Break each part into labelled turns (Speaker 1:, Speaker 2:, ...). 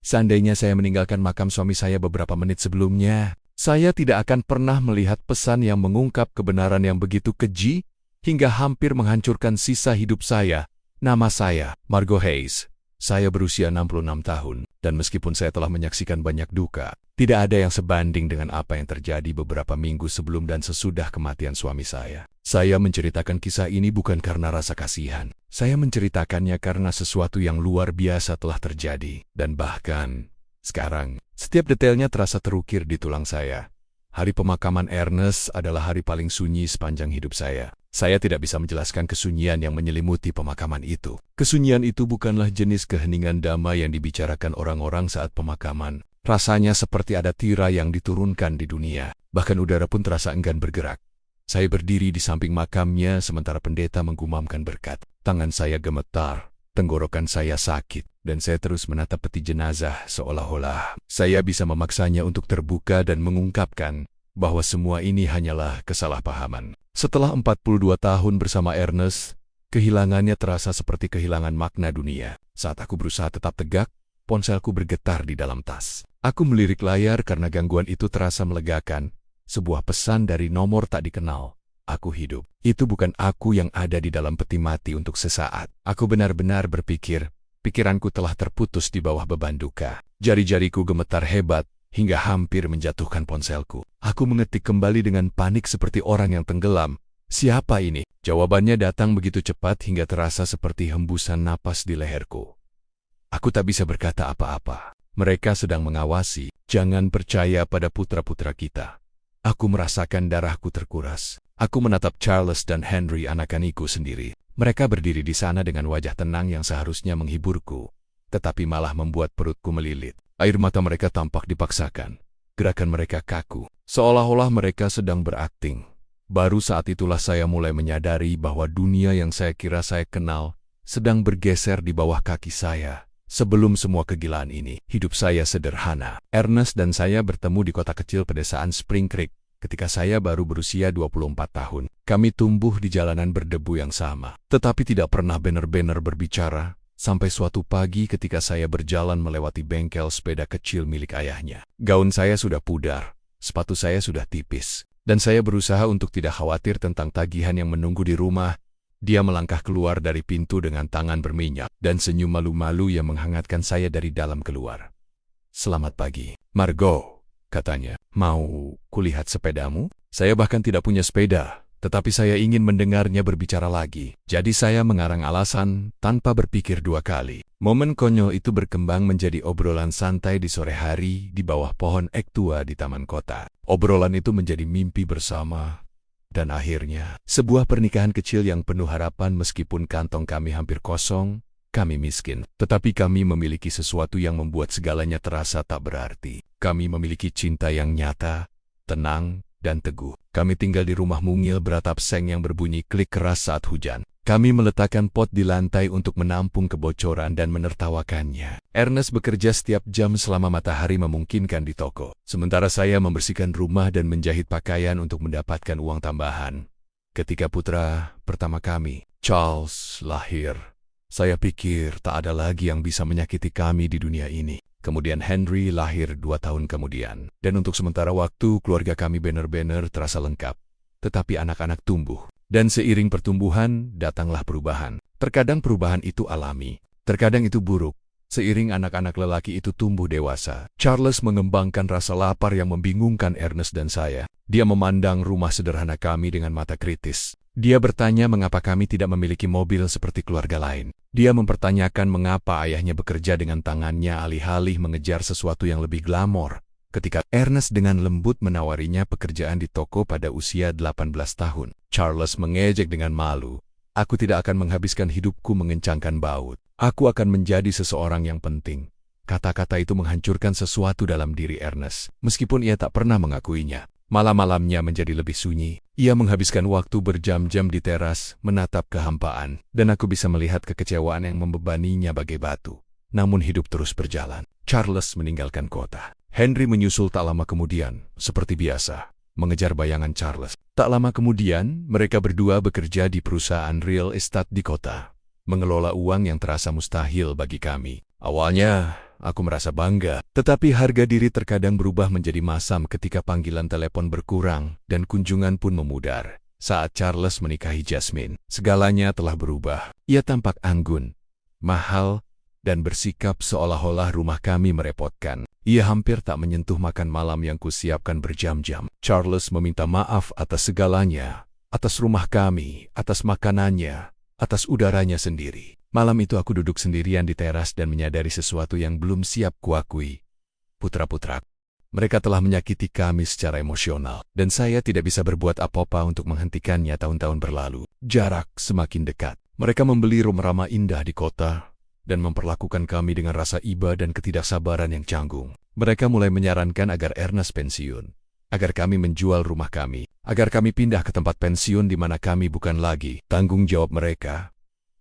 Speaker 1: Seandainya saya meninggalkan makam suami saya beberapa menit sebelumnya, saya tidak akan pernah melihat pesan yang mengungkap kebenaran yang begitu keji hingga hampir menghancurkan sisa hidup saya. Nama saya Margot Hayes. Saya berusia 66 tahun, dan meskipun saya telah menyaksikan banyak duka, tidak ada yang sebanding dengan apa yang terjadi beberapa minggu sebelum dan sesudah kematian suami saya. Saya menceritakan kisah ini bukan karena rasa kasihan. Saya menceritakannya karena sesuatu yang luar biasa telah terjadi, dan bahkan sekarang, setiap detailnya terasa terukir di tulang saya. Hari pemakaman Ernest adalah hari paling sunyi sepanjang hidup saya. Saya tidak bisa menjelaskan kesunyian yang menyelimuti pemakaman itu. Kesunyian itu bukanlah jenis keheningan damai yang dibicarakan orang-orang saat pemakaman. Rasanya seperti ada tirai yang diturunkan di dunia. Bahkan udara pun terasa enggan bergerak. Saya berdiri di samping makamnya sementara pendeta menggumamkan berkat. Tangan saya gemetar, tenggorokan saya sakit, dan saya terus menatap peti jenazah seolah-olah saya bisa memaksanya untuk terbuka dan mengungkapkan bahwa semua ini hanyalah kesalahpahaman. Setelah 42 tahun bersama Ernest, kehilangannya terasa seperti kehilangan makna dunia. Saat aku berusaha tetap tegak, ponselku bergetar di dalam tas. Aku melirik layar karena gangguan itu terasa melegakan. Sebuah pesan dari nomor tak dikenal. Aku hidup. Itu bukan aku yang ada di dalam peti mati untuk sesaat. Aku benar-benar berpikir, pikiranku telah terputus di bawah beban duka. Jari-jariku gemetar hebat hingga hampir menjatuhkan ponselku. Aku mengetik kembali dengan panik seperti orang yang tenggelam. Siapa ini? Jawabannya datang begitu cepat hingga terasa seperti hembusan napas di leherku. Aku tak bisa berkata apa-apa. Mereka sedang mengawasi. Jangan percaya pada putra-putra kita. Aku merasakan darahku terkuras. Aku menatap Charles dan Henry anak-anakku sendiri. Mereka berdiri di sana dengan wajah tenang yang seharusnya menghiburku, tetapi malah membuat perutku melilit. Air mata mereka tampak dipaksakan. Gerakan mereka kaku, seolah-olah mereka sedang berakting. Baru saat itulah saya mulai menyadari bahwa dunia yang saya kira saya kenal sedang bergeser di bawah kaki saya. Sebelum semua kegilaan ini, hidup saya sederhana. Ernest dan saya bertemu di kota kecil pedesaan Spring Creek. Ketika saya baru berusia 24 tahun, kami tumbuh di jalanan berdebu yang sama, tetapi tidak pernah benar-benar berbicara, sampai suatu pagi ketika saya berjalan melewati bengkel sepeda kecil milik ayahnya. Gaun saya sudah pudar, sepatu saya sudah tipis, dan saya berusaha untuk tidak khawatir tentang tagihan yang menunggu di rumah. Dia melangkah keluar dari pintu dengan tangan berminyak, dan senyum malu-malu yang menghangatkan saya dari dalam keluar. "Selamat pagi, Margot," katanya. "Mau kulihat sepedamu?" Saya bahkan tidak punya sepeda, tetapi saya ingin mendengarnya berbicara lagi. Jadi saya mengarang alasan tanpa berpikir dua kali. Momen konyol itu berkembang menjadi obrolan santai di sore hari di bawah pohon ek tua di taman kota. Obrolan itu menjadi mimpi bersama. Dan akhirnya, sebuah pernikahan kecil yang penuh harapan meskipun kantong kami hampir kosong. Kami miskin, tetapi kami memiliki sesuatu yang membuat segalanya terasa tak berarti. Kami memiliki cinta yang nyata, tenang, dan teguh. Kami tinggal di rumah mungil beratap seng yang berbunyi klik keras saat hujan. Kami meletakkan pot di lantai untuk menampung kebocoran dan menertawakannya. Ernest bekerja setiap jam selama matahari memungkinkan di toko. Sementara saya membersihkan rumah dan menjahit pakaian untuk mendapatkan uang tambahan. Ketika putra pertama kami, Charles, lahir, saya pikir tak ada lagi yang bisa menyakiti kami di dunia ini. Kemudian Henry lahir 2 tahun kemudian. Dan untuk sementara waktu, keluarga kami benar-benar terasa lengkap. Tetapi anak-anak tumbuh. Dan seiring pertumbuhan, datanglah perubahan. Terkadang perubahan itu alami. Terkadang itu buruk. Seiring anak-anak lelaki itu tumbuh dewasa, Charles mengembangkan rasa lapar yang membingungkan Ernest dan saya. Dia memandang rumah sederhana kami dengan mata kritis. Dia bertanya mengapa kami tidak memiliki mobil seperti keluarga lain. Dia mempertanyakan mengapa ayahnya bekerja dengan tangannya alih-alih mengejar sesuatu yang lebih glamor. Ketika Ernest dengan lembut menawarinya pekerjaan di toko pada usia 18 tahun, Charles mengejek dengan malu. "Aku tidak akan menghabiskan hidupku mengencangkan baut. Aku akan menjadi seseorang yang penting." Kata-kata itu menghancurkan sesuatu dalam diri Ernest, meskipun ia tak pernah mengakuinya. Malam-malamnya menjadi lebih sunyi. Ia menghabiskan waktu berjam-jam di teras, menatap kehampaan, dan aku bisa melihat kekecewaan yang membebaninya bagai batu. Namun hidup terus berjalan. Charles meninggalkan kota. Henry menyusul tak lama kemudian, seperti biasa, mengejar bayangan Charles. Tak lama kemudian, mereka berdua bekerja di perusahaan real estate di kota, mengelola uang yang terasa mustahil bagi kami. Awalnya, aku merasa bangga. Tetapi harga diri terkadang berubah menjadi masam ketika panggilan telepon berkurang dan kunjungan pun memudar. Saat Charles menikahi Jasmine, segalanya telah berubah. Ia tampak anggun, mahal, dan bersikap seolah-olah rumah kami merepotkan. Ia hampir tak menyentuh makan malam yang kusiapkan berjam-jam. Charles meminta maaf atas segalanya, atas rumah kami, atas makanannya, atas udaranya sendiri. Malam itu aku duduk sendirian di teras dan menyadari sesuatu yang belum siap kuakui. Putra-putraku, mereka telah menyakiti kami secara emosional, dan saya tidak bisa berbuat apa-apa untuk menghentikannya. Tahun-tahun berlalu. Jarak semakin dekat. Mereka membeli rumah-rumah indah di kota, dan memperlakukan kami dengan rasa iba dan ketidaksabaran yang canggung. Mereka mulai menyarankan agar Ernest pensiun, agar kami menjual rumah kami, agar kami pindah ke tempat pensiun di mana kami bukan lagi tanggung jawab mereka.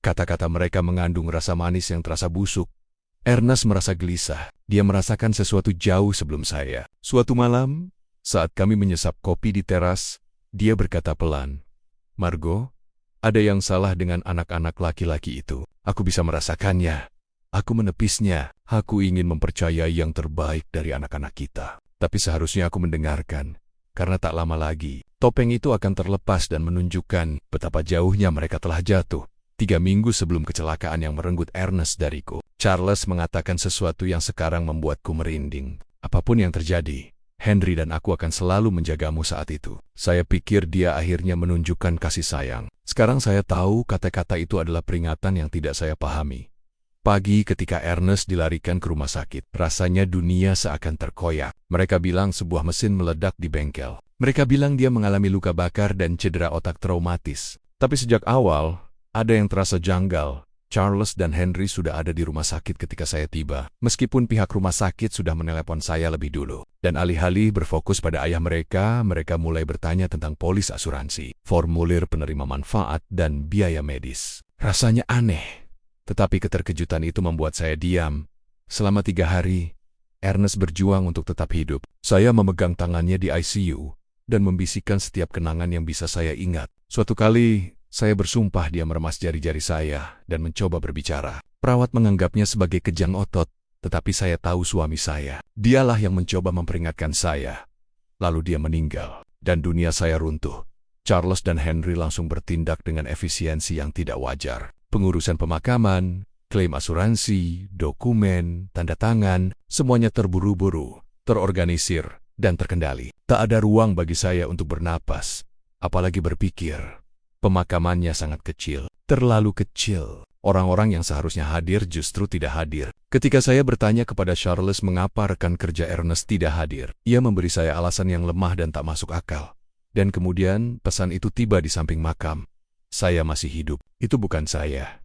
Speaker 1: Kata-kata mereka mengandung rasa manis yang terasa busuk. Ernest merasa gelisah. Dia merasakan sesuatu jauh sebelum saya. Suatu malam, saat kami menyesap kopi di teras, dia berkata pelan, "Margo, ada yang salah dengan anak-anak laki-laki itu. Aku bisa merasakannya. Aku menepisnya. Aku ingin mempercayai yang terbaik dari anak-anak kita. Tapi seharusnya aku mendengarkan, karena tak lama lagi, topeng itu akan terlepas dan menunjukkan betapa jauhnya mereka telah jatuh." 3 minggu sebelum kecelakaan yang merenggut Ernest dariku, Charles mengatakan sesuatu yang sekarang membuatku merinding. "Apapun yang terjadi, Henry dan aku akan selalu menjagamu saat itu." Saya pikir dia akhirnya menunjukkan kasih sayang. Sekarang saya tahu kata-kata itu adalah peringatan yang tidak saya pahami. Pagi ketika Ernest dilarikan ke rumah sakit, rasanya dunia seakan terkoyak. Mereka bilang sebuah mesin meledak di bengkel. Mereka bilang dia mengalami luka bakar dan cedera otak traumatis. Tapi sejak awal, ada yang terasa janggal. Charles dan Henry sudah ada di rumah sakit ketika saya tiba, meskipun pihak rumah sakit sudah menelepon saya lebih dulu. Dan alih-alih berfokus pada ayah mereka mulai bertanya tentang polis asuransi, formulir penerima manfaat, dan biaya medis. Rasanya aneh, tetapi keterkejutan itu membuat saya diam. Selama 3 hari, Ernest berjuang untuk tetap hidup. Saya memegang tangannya di ICU dan membisikkan setiap kenangan yang bisa saya ingat. Suatu kali, saya bersumpah dia meremas jari-jari saya dan mencoba berbicara. Perawat menganggapnya sebagai kejang otot, tetapi saya tahu suami saya. Dialah yang mencoba memperingatkan saya. Lalu dia meninggal, dan dunia saya runtuh. Charles dan Henry langsung bertindak dengan efisiensi yang tidak wajar. Pengurusan pemakaman, klaim asuransi, dokumen, tanda tangan, semuanya terburu-buru, terorganisir, dan terkendali. Tak ada ruang bagi saya untuk bernapas, apalagi berpikir. Pemakamannya sangat kecil, terlalu kecil. Orang-orang yang seharusnya hadir justru tidak hadir. Ketika saya bertanya kepada Charles mengapa rekan kerja Ernest tidak hadir, ia memberi saya alasan yang lemah dan tak masuk akal. Dan kemudian pesan itu tiba di samping makam. "Saya masih hidup, itu bukan saya.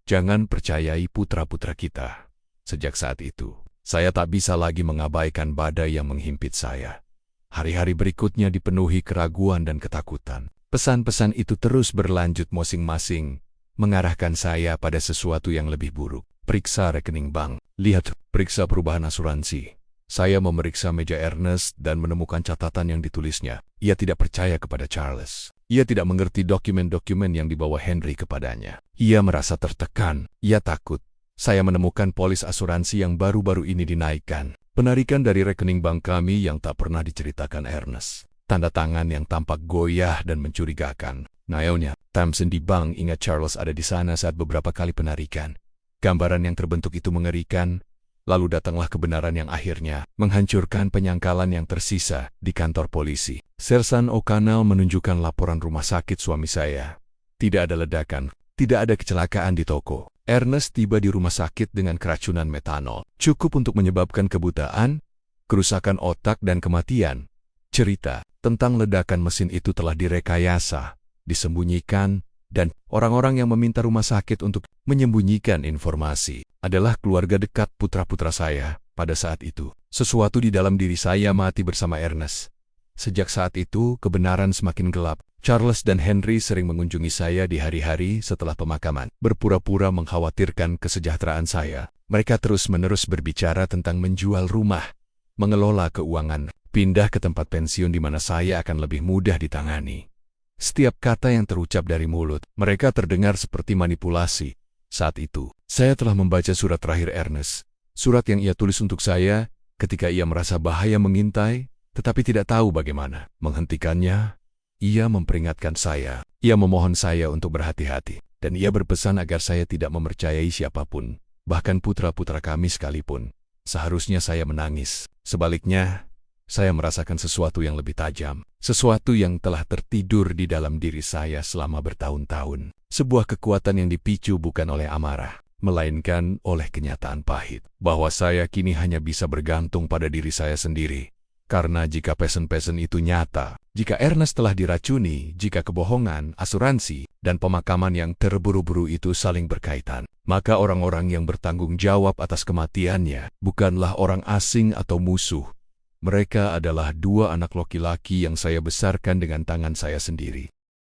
Speaker 1: Jangan percayai putra-putra kita." Sejak saat itu, saya tak bisa lagi mengabaikan badai yang menghimpit saya. Hari-hari berikutnya dipenuhi keraguan dan ketakutan. Pesan-pesan itu terus berlanjut masing-masing, mengarahkan saya pada sesuatu yang lebih buruk. Periksa rekening bank. Lihat, periksa perubahan asuransi. Saya memeriksa meja Ernest dan menemukan catatan yang ditulisnya. Ia tidak percaya kepada Charles. Ia tidak mengerti dokumen-dokumen yang dibawa Henry kepadanya. Ia merasa tertekan. Ia takut. Saya menemukan polis asuransi yang baru-baru ini dinaikkan. Penarikan dari rekening bank kami yang tak pernah diceritakan Ernest. Tanda tangan yang tampak goyah dan mencurigakan. Naonya, Thompson di bank ingat Charles ada di sana saat beberapa kali penarikan. Gambaran yang terbentuk itu mengerikan. Lalu datanglah kebenaran yang akhirnya menghancurkan penyangkalan yang tersisa di kantor polisi. Sersan O'Connell menunjukkan laporan rumah sakit suami saya. Tidak ada ledakan, tidak ada kecelakaan di toko. Ernest tiba di rumah sakit dengan keracunan metanol. Cukup untuk menyebabkan kebutaan, kerusakan otak dan kematian. Cerita tentang ledakan mesin itu telah direkayasa, disembunyikan, dan orang-orang yang meminta rumah sakit untuk menyembunyikan informasi adalah keluarga dekat putra-putra saya. Pada saat itu, sesuatu di dalam diri saya mati bersama Ernest. Sejak saat itu, kebenaran semakin gelap. Charles dan Henry sering mengunjungi saya di hari-hari setelah pemakaman, berpura-pura mengkhawatirkan kesejahteraan saya. Mereka terus-menerus berbicara tentang menjual rumah, mengelola keuangan, pindah ke tempat pensiun di mana saya akan lebih mudah ditangani. Setiap kata yang terucap dari mulut mereka terdengar seperti manipulasi. Saat itu, saya telah membaca surat terakhir Ernest. Surat yang ia tulis untuk saya ketika ia merasa bahaya mengintai, tetapi tidak tahu bagaimana menghentikannya. Ia memperingatkan saya, ia memohon saya untuk berhati-hati, dan ia berpesan agar saya tidak mempercayai siapapun, bahkan putra-putra kami sekalipun. Seharusnya saya menangis. Sebaliknya, saya merasakan sesuatu yang lebih tajam, sesuatu yang telah tertidur di dalam diri saya selama bertahun-tahun. Sebuah kekuatan yang dipicu bukan oleh amarah, melainkan oleh kenyataan pahit, bahwa saya kini hanya bisa bergantung pada diri saya sendiri. Karena jika pesen-pesen itu nyata, jika Ernest telah diracuni, jika kebohongan, asuransi, dan pemakaman yang terburu-buru itu saling berkaitan, maka orang-orang yang bertanggung jawab atas kematiannya bukanlah orang asing atau musuh. Mereka adalah dua anak laki-laki yang saya besarkan dengan tangan saya sendiri.